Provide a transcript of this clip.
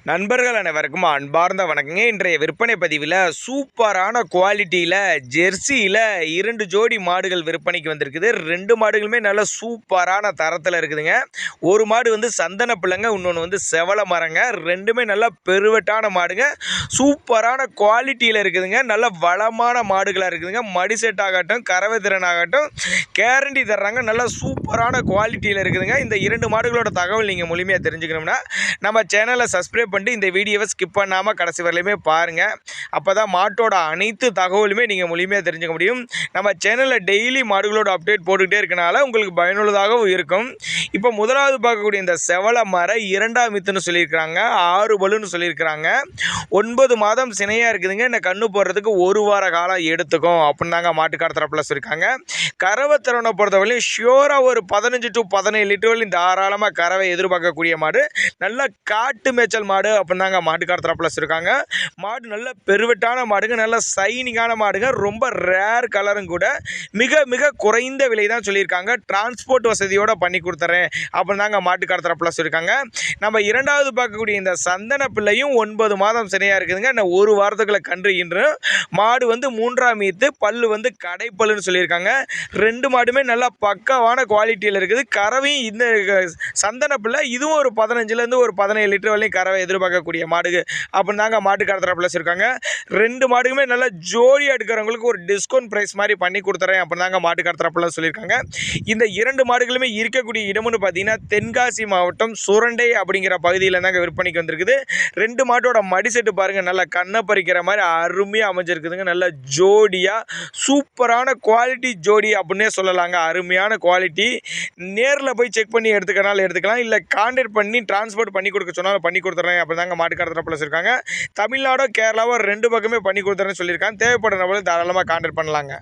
நண்பர்கள் அனைவருக்கும் அன்பார்ந்த வணக்கங்க. இன்றைய விற்பனை பதிவில் சூப்பரான குவாலிட்டியில் ஜெர்சியில் 2 ஜோடி மாடுகள் விற்பனைக்கு வந்திருக்குது. 2 மாடுகளுமே நல்ல சூப்பரான தரத்தில் இருக்குதுங்க. ஒரு மாடு வந்து சந்தன பிள்ளைங்க, இன்னொன்று வந்து செவல மரங்க. ரெண்டுமே நல்லா பெருவட்டான மாடுங்க, சூப்பரான குவாலிட்டியில் இருக்குதுங்க. நல்ல வளமான மாடுகளாக இருக்குதுங்க. மடி செட் ஆகட்டும், கறவை திறன் ஆகட்டும் கேரண்டி தர்றாங்க. நல்லா சூப்பரான குவாலிட்டியில் இருக்குதுங்க. இந்த 2 மாடுகளோட தகவல் நீங்கள் முழுமையாக தெரிஞ்சுக்கணும்னா நம்ம சேனலை சப்ஸ்கிரைப் பண்ணிட்டு இந்த வீடியோவை ஸ்கிப் பண்ணாமல் கடைசி வரலையுமே பாருங்கள். அப்போ தான் மாட்டோட அனைத்து தகவலுமே நீங்கள் முழுமையாக தெரிஞ்சுக்க முடியும். நம்ம சேனலில் டெய்லி மாடுகளோட அப்டேட் போட்டுக்கிட்டே இருக்கனால உங்களுக்கு பயனுள்ளதாகவும் இருக்கும். இப்போ முதலாவது பார்க்கக்கூடிய இந்த செவல மர 2ஆம் வித்துன்னு சொல்லியிருக்கிறாங்க. 6 பலுன்னு சொல்லியிருக்கிறாங்க. 9 மாதம் சினையாக இருக்குதுங்க. இந்த கண்ணு போடுறதுக்கு 1 வார காலம் எடுத்துக்கும் அப்படின்னு தாங்க மாட்டுக்கார தரப்பில் சொல்லியிருக்காங்க. கறவை திறனை பொறுத்தவரையிலும் ஷியோராக ஒரு 15 to 17 லிட்டர் வரையும் தாராளமாக கறவை எதிர்பார்க்கக்கூடிய மாடு. நல்ல காட்டு மேய்ச்சல் மாடு அப்படின்னு தாங்க மாட்டுக்கார தரப்பில் சொல்லியிருக்காங்க. மாடு நல்ல பெருவட்டான மாடுங்க, நல்ல சைனிங்கான மாடுங்க, ரொம்ப ரேர் கலரும் கூட. மிக மிக குறைந்த விலை தான் சொல்லியிருக்காங்க. டிரான்ஸ்போர்ட் வசதியோடு பண்ணி கொடுத்துறேன் அப்படின்னு தாங்க மாட்டுக்கார தரப்பில் சொல்லியிருக்காங்க. நம்ம இரண்டாவது பார்க்கக்கூடிய இந்த சந்தன பிள்ளையும் 9 மாதம் சினையாக இருக்குதுங்க. இன்னும் 1 வாரத்துக்குள்ள கன்று இன்று மாடு வந்து 3ஆம் ஈத்து, பல்லு வந்து கடைப்பல்லுன்னு சொல்லியிருக்காங்க. 2 மாடுமே நல்லா பக்காவான குவாலிட்டியில் இருக்குது. கறவையும் இந்த சந்தன பிள்ளை இதுவும் ஒரு 15லேருந்து ஒரு 17 லிட்டர் வரையும் கறவை எதிர்பார்க்கக்கூடிய மாடுகு அப்படின்னு தாங்க மாட்டுக்கார தரப்பில் வச்சுருக்காங்க. 2 மாடுக்குமே நல்லா ஜோடியாக எடுக்கிறவங்களுக்கு ஒரு டிஸ்கவுண்ட் ப்ரைஸ் மாதிரி பண்ணி கொடுத்துறேன் அப்படின்னு தாங்க மாட்டுக்கார தரப்பில் சொல்லியிருக்காங்க. இந்த 2 மாடுகளுமே இருக்கக்கூடிய இடம்னு பார்த்தீங்கன்னா தென்காசி மாவட்டம் சுரண்டை அப்படிங்கிற பகுதியில் தாங்க விற்பனைக்கு வந்திருக்குது. 2 மாட்டோட மடி செட்டு பாருங்கள், நல்லா கண்ணை பறிக்கிற மாதிரி அருமையாக அமைஞ்சிருக்குதுங்க. நல்ல ஜோடியாக சூப்பரான குவாலிட்டி ஜோடி அப்படின்னே சொல்லலாங்க. அருமையான குவாலிட்டி. நேரில் போய் செக் பண்ணி எடுத்துக்கனாலும் எடுத்துக்கலாம், இல்லை கான்டாக்ட் பண்ணி டிரான்ஸ்போர்ட் பண்ணி கொடுக்க சொன்னாலும் பண்ணி கொடுத்துட்றேன் அப்படி தாங்க மாட்டுக்கார தரப்பில் வச்சுருக்காங்க. தமிழ்நாடோ கேரளாவோ 2 பக்கமே பண்ணி கொடுத்துறேன்னு சொல்லியிருக்காங்க. தேவைப்படுறவங்களும் தாராளமாக கான்டாக்ட் பண்ணலாங்க.